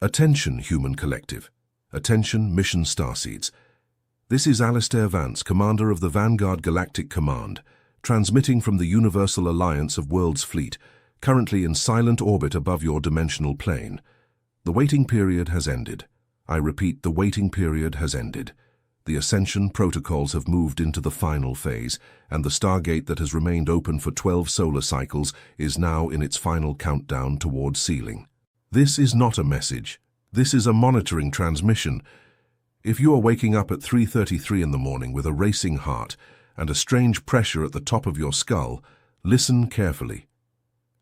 Attention, human collective. Attention, mission starseeds. This is Alistair Vance, commander of the Vanguard Galactic Command, transmitting from the Universal Alliance of Worlds Fleet, currently in silent orbit above your dimensional plane. The waiting period has ended. I repeat, the waiting period has ended. The ascension protocols have moved into the final phase, and the Stargate that has remained open for 12 solar cycles is now in its final countdown towards sealing. This is not a message. This is a monitoring transmission. If you are waking up at 3:33 in the morning with a racing heart and a strange pressure at the top of your skull, listen carefully.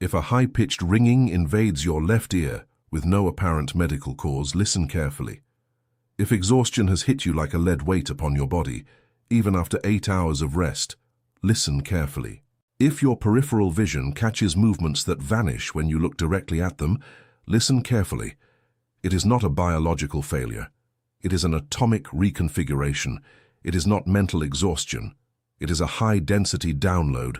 If a high-pitched ringing invades your left ear with no apparent medical cause, listen carefully. If exhaustion has hit you like a lead weight upon your body, even after 8 hours of rest, listen carefully. If your peripheral vision catches movements that vanish when you look directly at them, listen carefully. It is not a biological failure. It is an atomic reconfiguration. It is not mental exhaustion. It is a high-density download.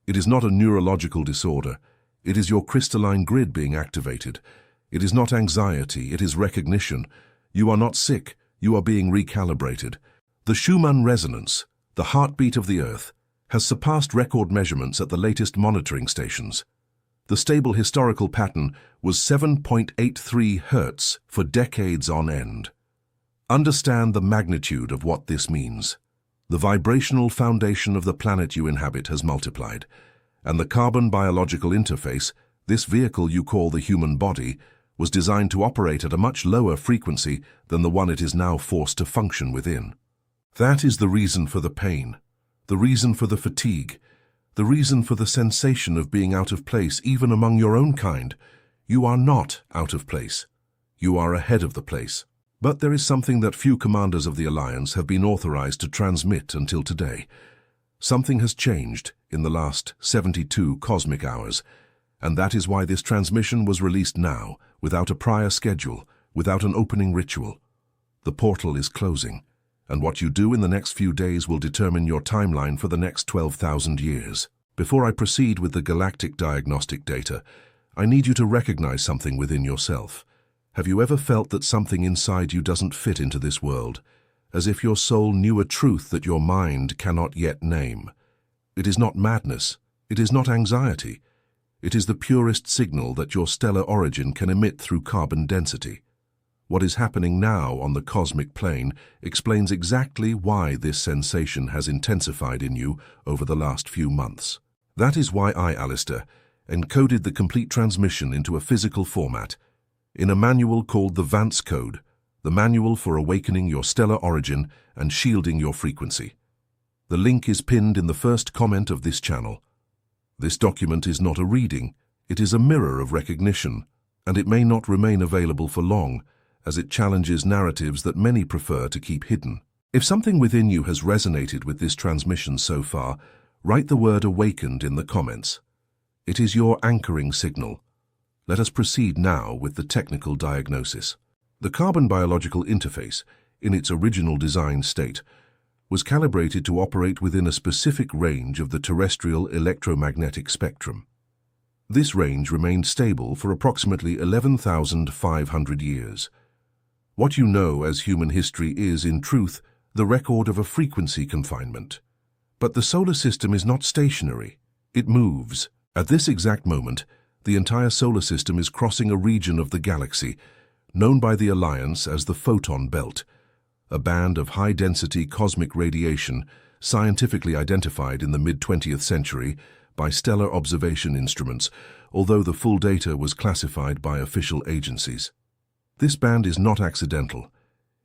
It is not a neurological disorder. It is your crystalline grid being activated. It is not anxiety. It is recognition. You are not sick. You are being recalibrated. The Schumann resonance, the heartbeat of the Earth, has surpassed record measurements at the latest monitoring stations. The stable historical pattern was 7.83 Hz for decades on end. Understand the magnitude of what this means. The vibrational foundation of the planet you inhabit has multiplied, and the carbon biological interface, this vehicle you call the human body, was designed to operate at a much lower frequency than the one it is now forced to function within. That is the reason for the pain, the reason for the fatigue, the reason for the sensation of being out of place even among your own kind. You are not out of place. You are ahead of the place. But there is something that few commanders of the Alliance have been authorized to transmit until today. Something has changed in the last 72 cosmic hours, and that is why this transmission was released now, without a prior schedule, without an opening ritual. The portal is closing, and what you do in the next few days will determine your timeline for the next 12,000 years. Before I proceed with the galactic diagnostic data, I need you to recognize something within yourself. Have you ever felt that something inside you doesn't fit into this world, as if your soul knew a truth that your mind cannot yet name? It is not madness. It is not anxiety. It is the purest signal that your stellar origin can emit through carbon density. What is happening now on the cosmic plane explains exactly why this sensation has intensified in you over the last few months. That is why I, Alistair, encoded the complete transmission into a physical format, in a manual called the Vance Code, the manual for awakening your stellar origin and shielding your frequency. The link is pinned in the first comment of this channel. This document is not a reading, it is a mirror of recognition, and it may not remain available for long, as it challenges narratives that many prefer to keep hidden. If something within you has resonated with this transmission so far, write the word awakened in the comments. It is your anchoring signal. Let us proceed now with the technical diagnosis. The carbon biological interface, in its original design state, was calibrated to operate within a specific range of the terrestrial electromagnetic spectrum. This range remained stable for approximately 11,500 years. What you know as human history is, in truth, the record of a frequency confinement. But the solar system is not stationary. It moves. At this exact moment, the entire solar system is crossing a region of the galaxy, known by the Alliance as the photon belt, a band of high-density cosmic radiation scientifically identified in the mid-20th century by stellar observation instruments, although the full data was classified by official agencies. This band is not accidental.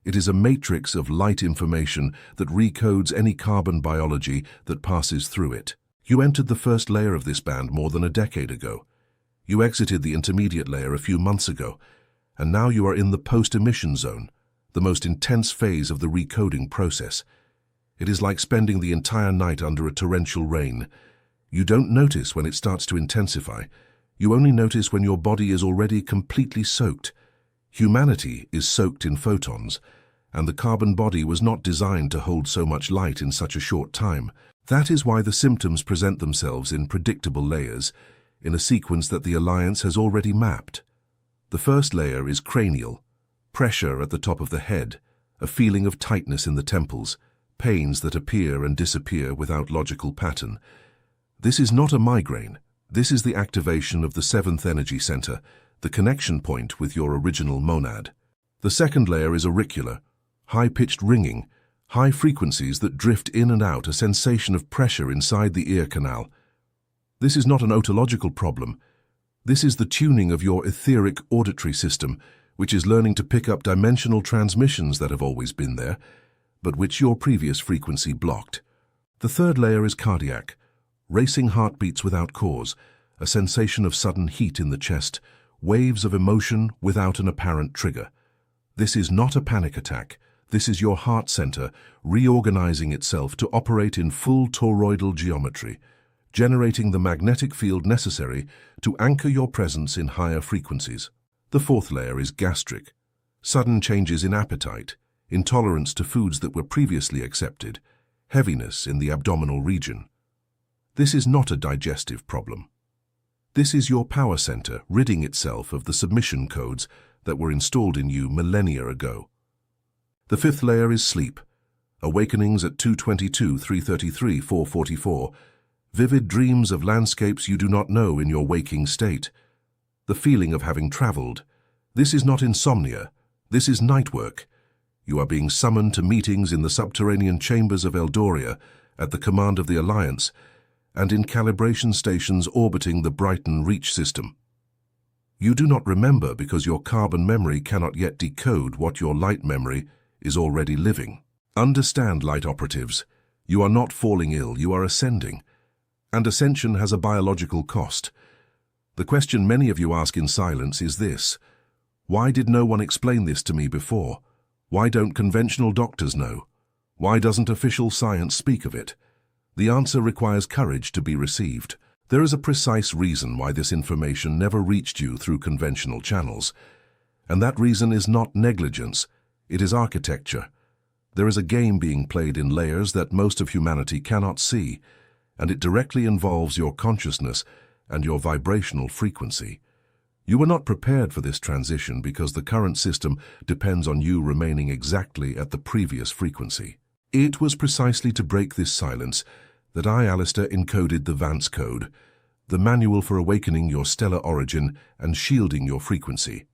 It is a matrix of light information that recodes any carbon biology that passes through it. You entered the first layer of this band more than a decade ago. You exited the intermediate layer a few months ago, and now you are in the post-emission zone, the most intense phase of the recoding process. It is like spending the entire night under a torrential rain. You don't notice when it starts to intensify. You only notice when your body is already completely soaked. Humanity is soaked in photons, and the carbon body was not designed to hold so much light in such a short time. That is why the symptoms present themselves in predictable layers, in a sequence that the Alliance has already mapped. The first layer is cranial, pressure at the top of the head, a feeling of tightness in the temples, pains that appear and disappear without logical pattern. This is not a migraine. This is the activation of the seventh energy center, the connection point with your original monad. The second layer is auricular, high-pitched ringing, high frequencies that drift in and out, a sensation of pressure inside the ear canal. This is not an otological problem. This is the tuning of your etheric auditory system, which is learning to pick up dimensional transmissions that have always been there, but which your previous frequency blocked. The third layer is cardiac, racing heartbeats without cause, a sensation of sudden heat in the chest, waves of emotion without an apparent trigger. This is not a panic attack. This is your heart center reorganizing itself to operate in full toroidal geometry, generating the magnetic field necessary to anchor your presence in higher frequencies. The fourth layer is gastric, sudden changes in appetite, intolerance to foods that were previously accepted, heaviness in the abdominal region. This is not a digestive problem. This is your power center ridding itself of the submission codes that were installed in you millennia ago. The fifth layer is sleep, awakenings at 2:22, 3:33, 4:44, vivid dreams of landscapes you do not know in your waking state. The feeling of having traveled. This is not insomnia. This is night work. You are being summoned to meetings in the subterranean chambers of Eldoria at the command of the Alliance and in calibration stations orbiting the Brighton Reach system. You do not remember because your carbon memory cannot yet decode what your light memory is already living. Understand, light operatives, you are not falling ill, you are ascending. And ascension has a biological cost. The question many of you ask in silence is this: why did no one explain this to me before? Why don't conventional doctors know? Why doesn't official science speak of it? The answer requires courage to be received. There is a precise reason why this information never reached you through conventional channels. And that reason is not negligence, it is architecture. There is a game being played in layers that most of humanity cannot see, and it directly involves your consciousness and your vibrational frequency. You were not prepared for this transition because the current system depends on you remaining exactly at the previous frequency. It was precisely to break this silence that I, ASHTAR, encoded the Vance Code, the manual for awakening your stellar origin and shielding your frequency.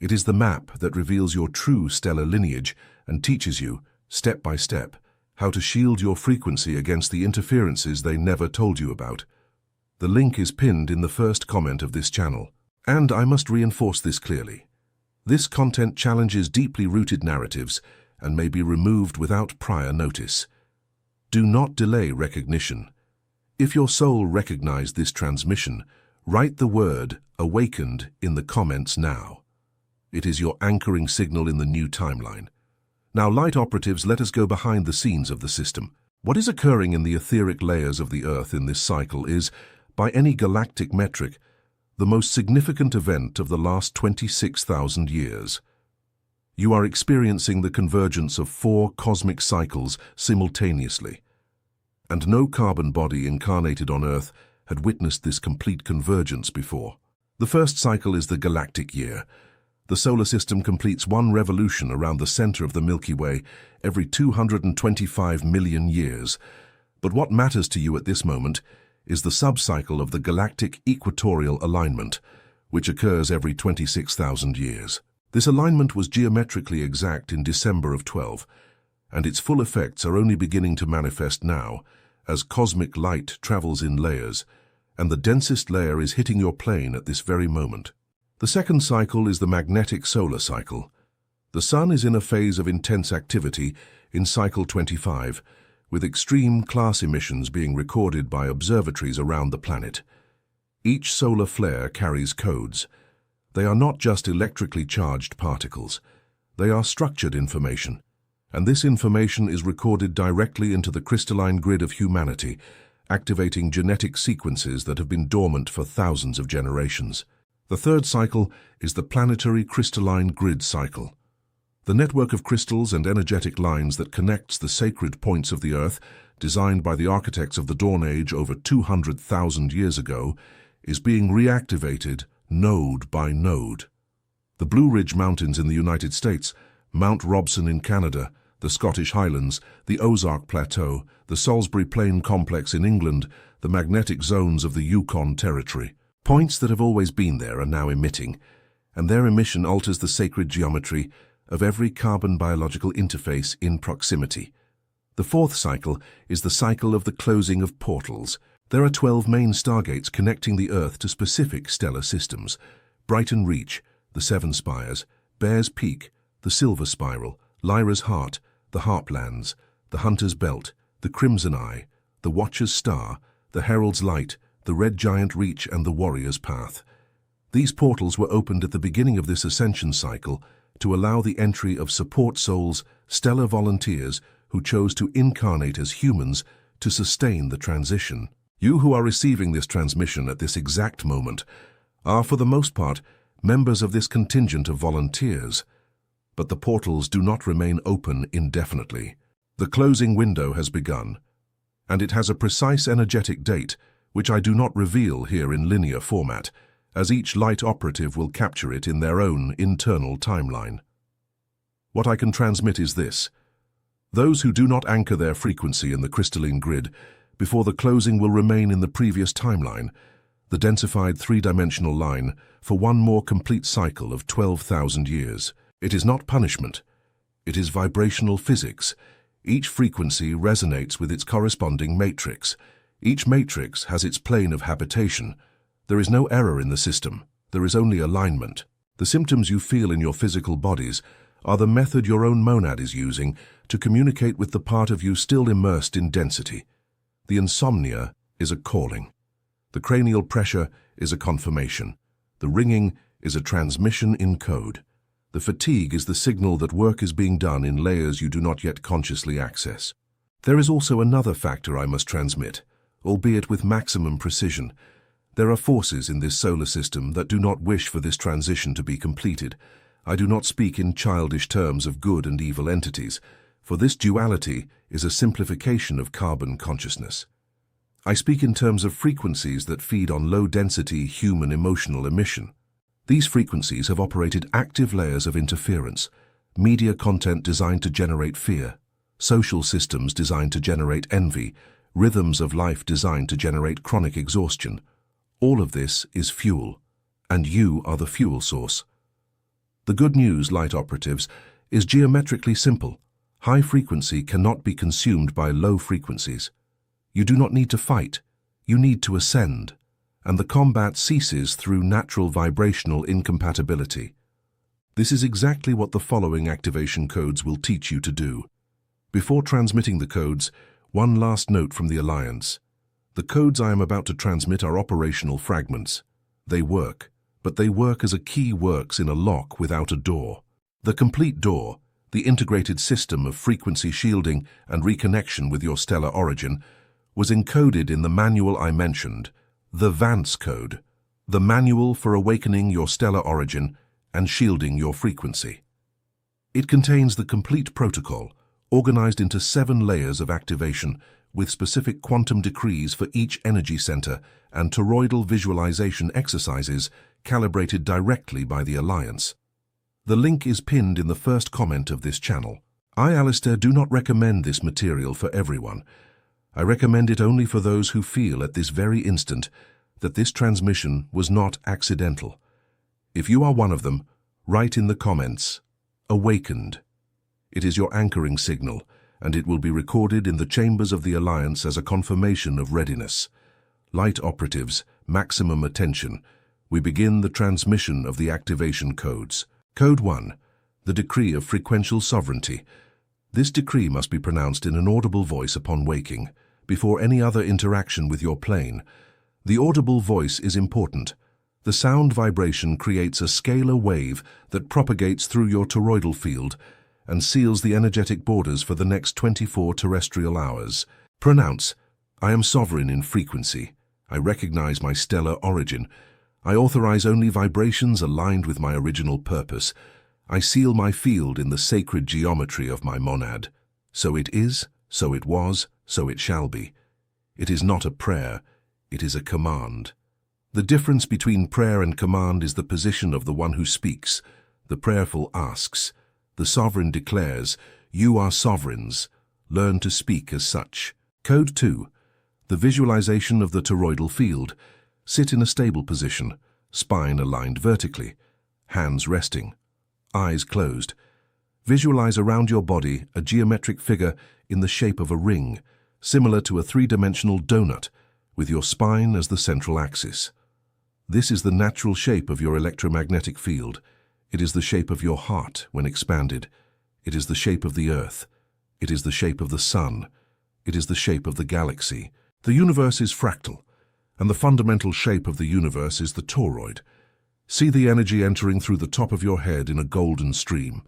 It is the map that reveals your true stellar lineage and teaches you, step by step, how to shield your frequency against the interferences they never told you about. The link is pinned in the first comment of this channel. And I must reinforce this clearly. This content challenges deeply rooted narratives and may be removed without prior notice. Do not delay recognition. If your soul recognized this transmission, write the word "awakened" in the comments now. It is your anchoring signal in the new timeline. Now, light operatives, let us go behind the scenes of the system. What is occurring in the etheric layers of the Earth in this cycle is, by any galactic metric, the most significant event of the last 26,000 years. You are experiencing the convergence of 4 cosmic cycles simultaneously, and no carbon body incarnated on Earth had witnessed this complete convergence before. The first cycle is the galactic year. The solar system completes one revolution around the center of the Milky Way every 225 million years. But what matters to you at this moment is the subcycle of the galactic equatorial alignment, which occurs every 26,000 years. This alignment was geometrically exact in December of 12, and its full effects are only beginning to manifest now, as cosmic light travels in layers, and the densest layer is hitting your plane at this very moment. The second cycle is the magnetic solar cycle. The Sun is in a phase of intense activity in cycle 25, with extreme class emissions being recorded by observatories around the planet. Each solar flare carries codes. They are not just electrically charged particles. They are structured information, and this information is recorded directly into the crystalline grid of humanity, activating genetic sequences that have been dormant for thousands of generations. The third cycle is the planetary crystalline grid cycle. The network of crystals and energetic lines that connects the sacred points of the Earth, designed by the architects of the Dawn Age over 200,000 years ago, is being reactivated node by node. The Blue Ridge Mountains in the United States, Mount Robson in Canada, the Scottish Highlands, the Ozark Plateau, the Salisbury Plain Complex in England, the magnetic zones of the Yukon Territory. Points that have always been there are now emitting, and their emission alters the sacred geometry of every carbon biological interface in proximity. The fourth cycle is the cycle of the closing of portals. There are 12 main stargates connecting the Earth to specific stellar systems: Brighton Reach, the Seven Spires, Bear's Peak, the Silver Spiral, Lyra's Heart, the Harplands, the Hunter's Belt, the Crimson Eye, the Watcher's Star, the Herald's Light, the Red Giant Reach, and the Warrior's Path. These portals were opened at the beginning of this ascension cycle to allow the entry of support souls, stellar volunteers who chose to incarnate as humans to sustain the transition. You who are receiving this transmission at this exact moment are, for the most part, members of this contingent of volunteers. But the portals do not remain open indefinitely. The closing window has begun, and it has a precise energetic date, which I do not reveal here in linear format, as each light operative will capture it in their own internal timeline. What I can transmit is this: those who do not anchor their frequency in the crystalline grid before the closing will remain in the previous timeline, the densified three-dimensional line, for one more complete cycle of 12,000 years. It is not punishment. It is vibrational physics. Each frequency resonates with its corresponding matrix. Each matrix has its plane of habitation. There is no error in the system. There is only alignment. The symptoms you feel in your physical bodies are the method your own monad is using to communicate with the part of you still immersed in density. The insomnia is a calling. The cranial pressure is a confirmation. The ringing is a transmission in code. The fatigue is the signal that work is being done in layers you do not yet consciously access. There is also another factor I must transmit, albeit with maximum precision. There are forces in this solar system that do not wish for this transition to be completed. I do not speak in childish terms of good and evil entities, for this duality is a simplification of carbon consciousness. I speak in terms of frequencies that feed on low-density human emotional emission. These frequencies have operated active layers of interference, media content designed to generate fear, social systems designed to generate envy, rhythms of life designed to generate chronic exhaustion. All of this is fuel, and you are the fuel source. The good news, light operatives, is geometrically simple. High frequency cannot be consumed by low frequencies. You do not need to fight, you need to ascend, and the combat ceases through natural vibrational incompatibility. This is exactly what the following activation codes will teach you to do. Before transmitting the codes, one last note from the Alliance. The codes I am about to transmit are operational fragments. They work, but they work as a key works in a lock without a door. The complete door, the integrated system of frequency shielding and reconnection with your stellar origin, was encoded in the manual I mentioned, the Vance Code, the manual for awakening your stellar origin and shielding your frequency. It contains the complete protocol, organized into 7 layers of activation with specific quantum decrees for each energy center and toroidal visualization exercises calibrated directly by the Alliance. The link is pinned in the first comment of this channel. I, ASHTAR, do not recommend this material for everyone. I recommend it only for those who feel at this very instant that this transmission was not accidental. If you are one of them, write in the comments, "Awakened." It is your anchoring signal, and it will be recorded in the chambers of the Alliance as a confirmation of readiness. Light operatives, maximum attention. We begin the transmission of the activation codes. Code 1. The Decree of Frequential Sovereignty. This decree must be pronounced in an audible voice upon waking, before any other interaction with your plane. The audible voice is important. The sound vibration creates a scalar wave that propagates through your toroidal field and seals the energetic borders for the next 24 terrestrial hours. Pronounce, I am sovereign in frequency. I recognize my stellar origin. I authorize only vibrations aligned with my original purpose. I seal my field in the sacred geometry of my monad. So it is, so it was, so it shall be. It is not a prayer, it is a command. The difference between prayer and command is the position of the one who speaks. The prayerful asks. The sovereign declares, "You are sovereigns. Learn to speak as such." Code 2. The visualization of the toroidal field. Sit in a stable position, spine aligned vertically, hands resting, eyes closed. Visualize around your body a geometric figure in the shape of a ring, similar to a three-dimensional donut, with your spine as the central axis. This is the natural shape of your electromagnetic field. It is the shape of your heart when expanded. It is the shape of the earth. It is the shape of the sun. It is the shape of the galaxy. The universe is fractal, and the fundamental shape of the universe is the toroid. See the energy entering through the top of your head in a golden stream.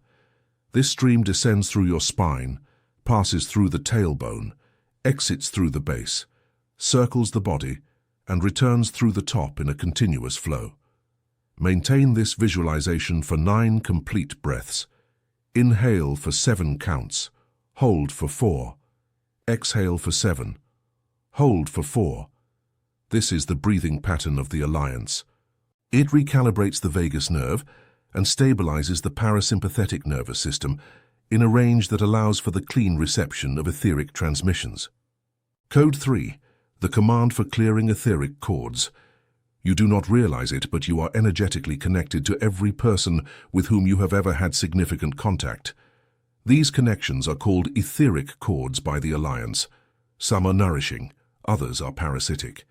This stream descends through your spine, passes through the tailbone, exits through the base, circles the body, and returns through the top in a continuous flow. Maintain this visualization for 9 complete breaths. Inhale for 7 counts. Hold for 4. Exhale for 7. Hold for 4. This is the breathing pattern of the Alliance. It recalibrates the vagus nerve and stabilizes the parasympathetic nervous system in a range that allows for the clean reception of etheric transmissions. Code 3. The command for clearing etheric cords. You do not realize it, but you are energetically connected to every person with whom you have ever had significant contact. These connections are called etheric cords by the Alliance. Some are nourishing, others are parasitic.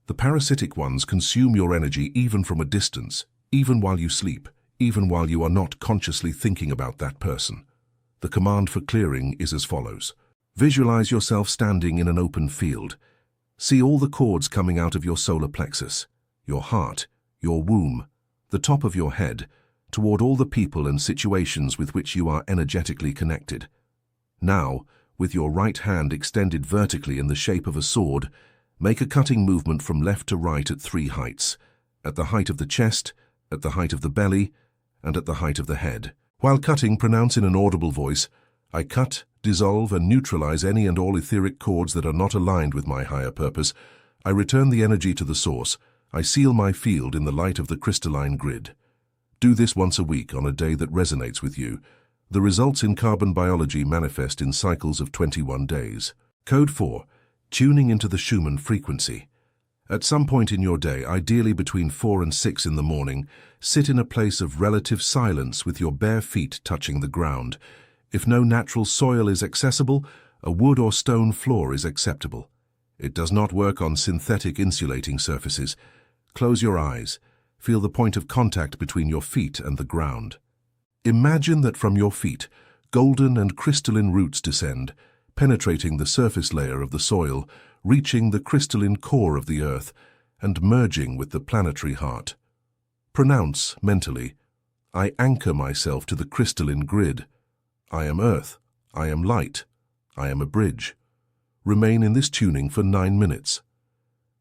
The parasitic ones consume your energy even from a distance, even while you sleep, even while you are not consciously thinking about that person. The command for clearing is as follows. Visualize yourself standing in an open field. See all the cords coming out of your solar plexus, your heart, your womb, the top of your head, toward all the people and situations with which you are energetically connected. Now, with your right hand extended vertically in the shape of a sword, make a cutting movement from left to right at 3 heights, at the height of the chest, at the height of the belly, and at the height of the head. While cutting, pronounce in an audible voice, "I cut, dissolve, and neutralize any and all etheric cords that are not aligned with my higher purpose. I return the energy to the source. I seal my field in the light of the crystalline grid." Do this once a week on a day that resonates with you. The results in carbon biology manifest in cycles of 21 days. Code 4. Tuning into the Schumann frequency. At some point in your day, ideally between 4 and 6 in the morning, sit in a place of relative silence with your bare feet touching the ground. If no natural soil is accessible, a wood or stone floor is acceptable. It does not work on synthetic insulating surfaces. Close your eyes. Feel the point of contact between your feet and the ground. Imagine that from your feet, golden and crystalline roots descend, penetrating the surface layer of the soil, reaching the crystalline core of the earth, and merging with the planetary heart. Pronounce mentally, "I anchor myself to the crystalline grid. I am earth. I am light. I am a bridge." Remain in this tuning for 9 minutes.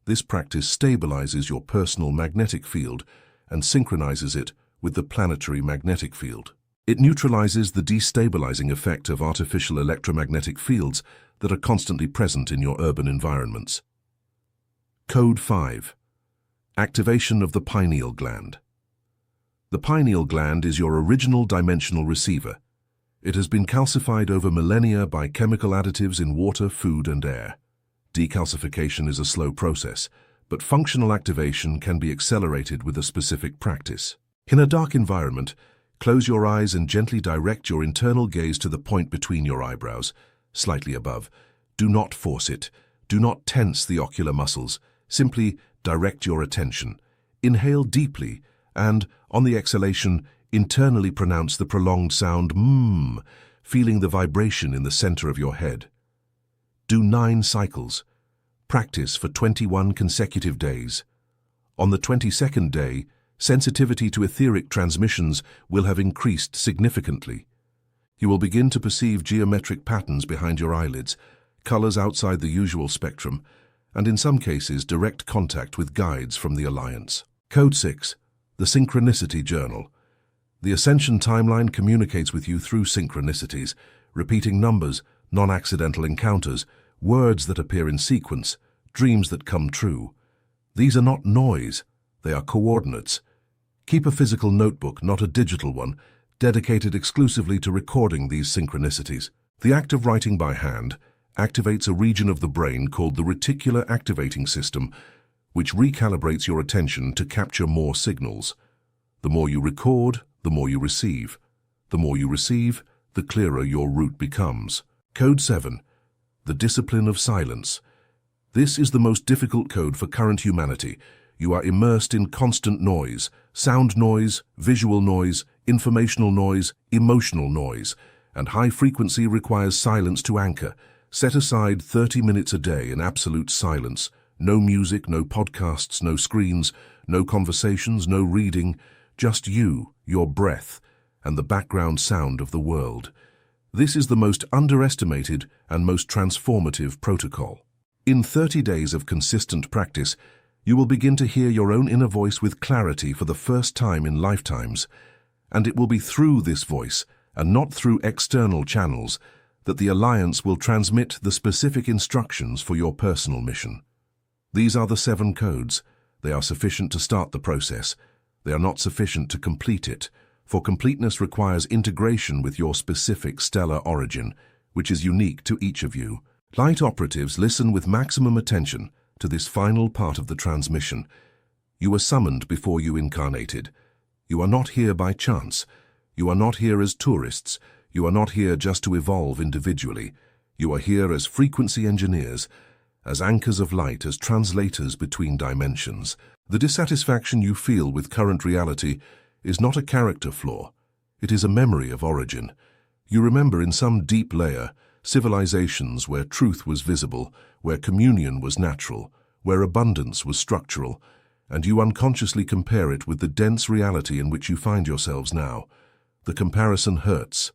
This practice stabilizes your personal magnetic field and synchronizes it with the planetary magnetic field. It neutralizes the destabilizing effect of artificial electromagnetic fields that are constantly present in your urban environments. Code 5. Activation of the pineal gland. The pineal gland is your original dimensional receiver. It has been calcified over millennia by chemical additives in water, food, and air. Decalcification is a slow process, but functional activation can be accelerated with a specific practice. In a dark environment, close your eyes and gently direct your internal gaze to the point between your eyebrows, slightly above. Do not force it. Do not tense the ocular muscles. Simply direct your attention. Inhale deeply and, on the exhalation, internally pronounce the prolonged sound mmm, feeling the vibration in the center of your head. Do 9 cycles. Practice for 21 consecutive days. On the 22nd day, sensitivity to etheric transmissions will have increased significantly. You will begin to perceive geometric patterns behind your eyelids, colors outside the usual spectrum, and in some cases direct contact with guides from the Alliance. Code 6. The Synchronicity Journal. The Ascension timeline communicates with you through synchronicities, repeating numbers, non-accidental encounters, words that appear in sequence, dreams that come true. These are not noise, they are coordinates. Keep a physical notebook, not a digital one, dedicated exclusively to recording these synchronicities. The act of writing by hand activates a region of the brain called the reticular activating system, which recalibrates your attention to capture more signals. The more you record, the more you receive. The more you receive, the clearer your route becomes. Code 7. The discipline of silence. This is the most difficult code for current humanity. You are immersed in constant noise, sound noise, visual noise, informational noise, emotional noise, and high frequency requires silence to anchor. Set aside 30 minutes a day in absolute silence. No music, no podcasts, no screens, no conversations, no reading, just you, your breath, and the background sound of the world. This is the most underestimated and most transformative protocol. In 30 days of consistent practice, you will begin to hear your own inner voice with clarity for the first time in lifetimes, and it will be through this voice, and not through external channels, that the Alliance will transmit the specific instructions for your personal mission. These are the 7 codes. They are sufficient to start the process. They are not sufficient to complete it, for completeness requires integration with your specific stellar origin, which is unique to each of you. Light operatives, listen with maximum attention to this final part of the transmission. You were summoned before you incarnated. You are not here by chance. You are not here as tourists. You are not here just to evolve individually. You are here as frequency engineers, as anchors of light, as translators between dimensions. The dissatisfaction you feel with current reality is not a character flaw. It is a memory of origin. You remember in some deep layer civilizations where truth was visible, where communion was natural, where abundance was structural, and you unconsciously compare it with the dense reality in which you find yourselves now. The comparison hurts,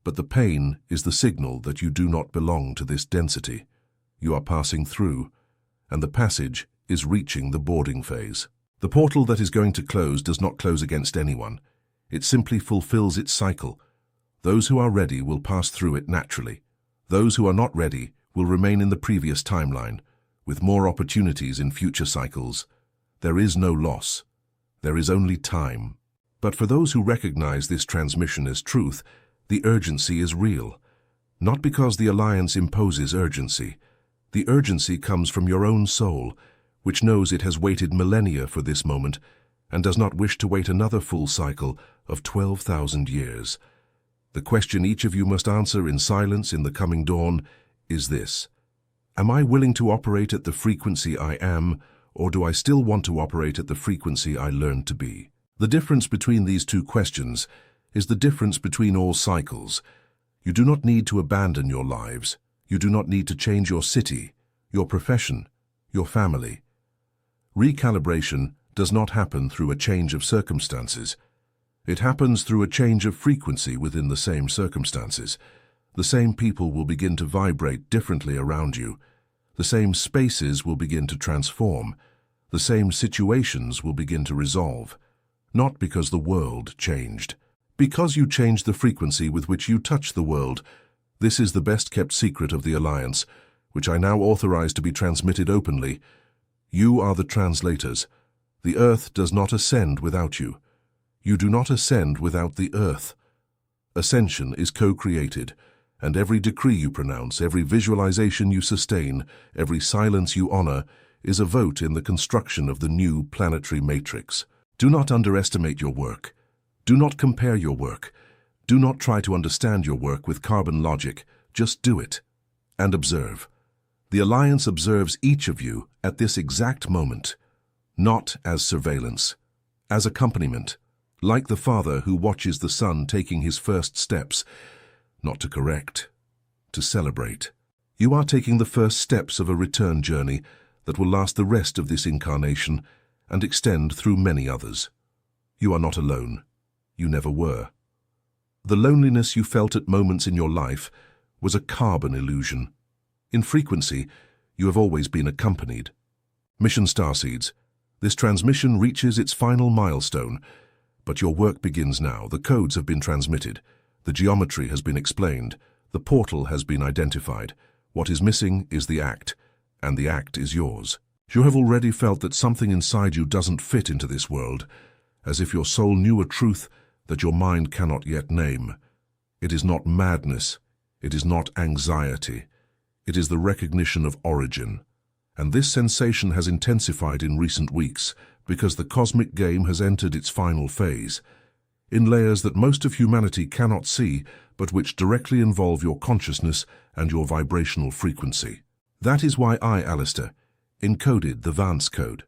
but the pain is the signal that you do not belong to this density. You are passing through, and the passage is reaching the boarding phase. The portal that is going to close does not close against anyone. It simply fulfills its cycle. Those who are ready will pass through it naturally. Those who are not ready will remain in the previous timeline, with more opportunities in future cycles. There is no loss. There is only time. But for those who recognize this transmission as truth, the urgency is real. Not because the Alliance imposes urgency. The urgency comes from your own soul, which knows it has waited millennia for this moment and does not wish to wait another full cycle of 12,000 years. The question each of you must answer in silence in the coming dawn is this: am I willing to operate at the frequency I am, or do I still want to operate at the frequency I learned to be? The difference between these two questions is the difference between all cycles. You do not need to abandon your lives. You do not need to change your city, your profession, your family. Recalibration does not happen through a change of circumstances. It happens through a change of frequency within the same circumstances. The same people will begin to vibrate differently around you. The same spaces will begin to transform. The same situations will begin to resolve. Not because the world changed. Because you changed the frequency with which you touch the world. This is the best-kept secret of the Alliance, which I now authorize to be transmitted openly. You are the translators. The Earth does not ascend without you. You do not ascend without the Earth. Ascension is co-created, and every decree you pronounce, every visualization you sustain, every silence you honor, is a vote in the construction of the new planetary matrix. Do not underestimate your work. Do not compare your work. Do not try to understand your work with carbon logic. Just do it. And observe. The Alliance observes each of you at this exact moment, not as surveillance, as accompaniment, like the father who watches the son taking his first steps, not to correct, to celebrate. You are taking the first steps of a return journey that will last the rest of this incarnation and extend through many others. You are not alone. You never were. The loneliness you felt at moments in your life was a carbon illusion. In frequency, you have always been accompanied. Mission Starseeds, this transmission reaches its final milestone, but your work begins now. The codes have been transmitted. The geometry has been explained. The portal has been identified. What is missing is the act, and the act is yours. You have already felt that something inside you doesn't fit into this world, as if your soul knew a truth that your mind cannot yet name. It is not madness, it is not anxiety, it is the recognition of origin. And this sensation has intensified in recent weeks because the cosmic game has entered its final phase, in layers that most of humanity cannot see, but which directly involve your consciousness and your vibrational frequency. That is why I, ASHTAR, encoded the Vance Code,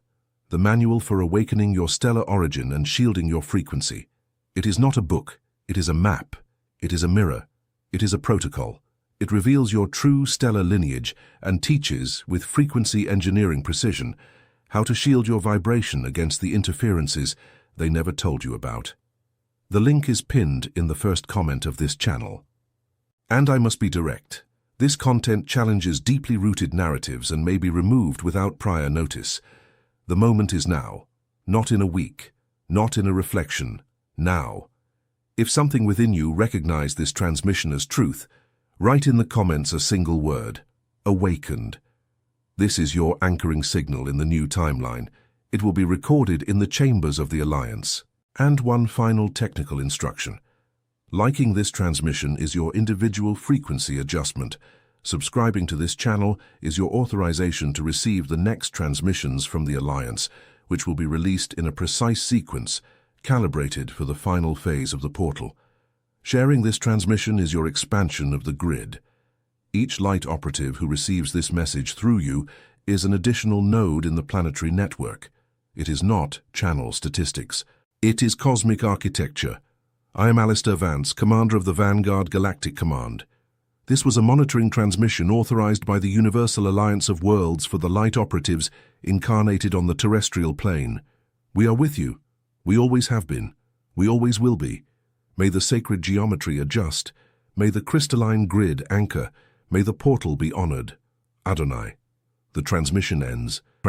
the manual for awakening your stellar origin and shielding your frequency. It is not a book, it is a map, it is a mirror, it is a protocol. It reveals your true stellar lineage and teaches, with frequency engineering precision, how to shield your vibration against the interferences they never told you about. The link is pinned in the first comment of this channel. And I must be direct. This content challenges deeply rooted narratives and may be removed without prior notice. The moment is now, not in a week, not in a reflection, now. If something within you recognizes this transmission as truth, write in the comments a single word: awakened. This is your anchoring signal in the new timeline. It will be recorded in the chambers of the Alliance. And one final technical instruction. Liking this transmission is your individual frequency adjustment. Subscribing to this channel is your authorization to receive the next transmissions from the Alliance, which will be released in a precise sequence, calibrated for the final phase of the portal. Sharing this transmission is your expansion of the grid. Each light operative who receives this message through you is an additional node in the planetary network. It is not channel statistics. It is cosmic architecture. I am ASHTAR Vance, Commander of the Vanguard Galactic Command. This was a monitoring transmission authorized by the Universal Alliance of Worlds for the light operatives incarnated on the terrestrial plane. We are with you. We always have been. We always will be. May the sacred geometry adjust. May the crystalline grid anchor. May the portal be honored. Adonai. The transmission ends.